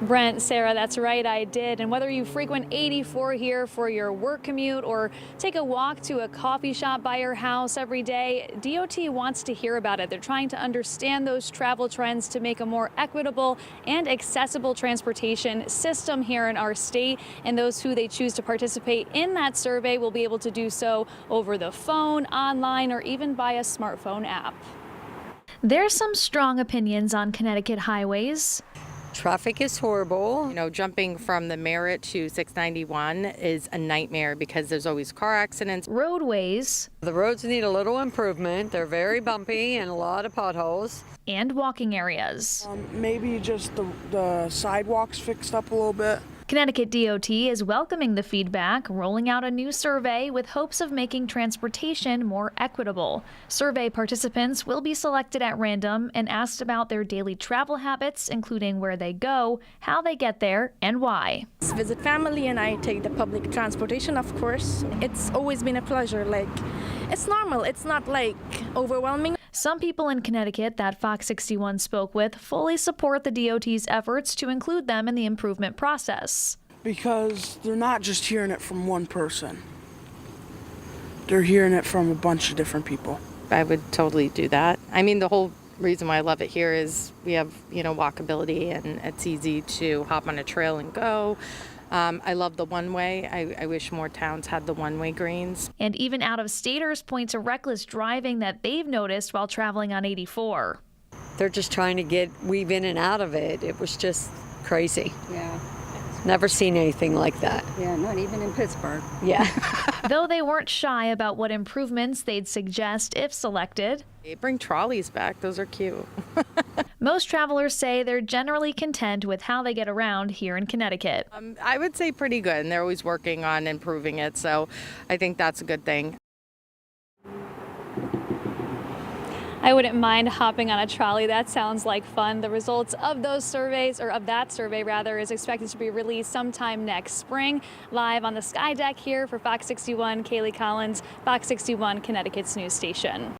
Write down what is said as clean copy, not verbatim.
Brent, Sarah, that's right, I did. And whether you frequent 84 here for your work commute or take a walk to a coffee shop by your house every day, DOT wants to hear about it. They're trying to understand those travel trends to make a more equitable and accessible transportation system here in our state. And those who they choose to participate in that survey will be able to do so over the phone, online, or even by a smartphone app. There's some strong opinions on Connecticut highways. Traffic is horrible. You know, jumping from the Merritt to 691 is a nightmare because there's always car accidents. Roadways. The roads need a little improvement. They're very bumpy and a lot of potholes. And walking areas. Maybe just the sidewalks fixed up a little bit. Connecticut DOT is welcoming the feedback, rolling out a new survey with hopes of making transportation more equitable. Survey participants will be selected at random and asked about their daily travel habits, including where they go, how they get there, and why. Visit family and I take the public transportation, of course. It's always been a pleasure. It's normal. It's not overwhelming. Some people in Connecticut that Fox 61 spoke with fully support the DOT's efforts to include them in the improvement process. Because they're not just hearing it from one person. They're hearing it from a bunch of different people. I would totally do that. I mean, the whole reason why I love it here is we have, walkability and it's easy to hop on a trail and go. I love the one-way. I wish more towns had the one-way greens. And even out-of-staters point to reckless driving that they've noticed while traveling on 84. They're just trying to weave in and out of it. It was just crazy. Yeah. Never seen anything like that. Yeah, not even in Pittsburgh. Yeah. Though they weren't shy about what improvements they'd suggest if selected. Bring trolleys back. Those are cute. Most travelers say they're generally content with how they get around here in Connecticut. I would say pretty good, and they're always working on improving it, so I think that's a good thing. I wouldn't mind hopping on a trolley. That sounds like fun. The results of those surveys, or of that survey rather, is expected to be released sometime next spring. Live on the Sky Deck here for Fox 61, Kaylee Collins, Fox 61, Connecticut's news station.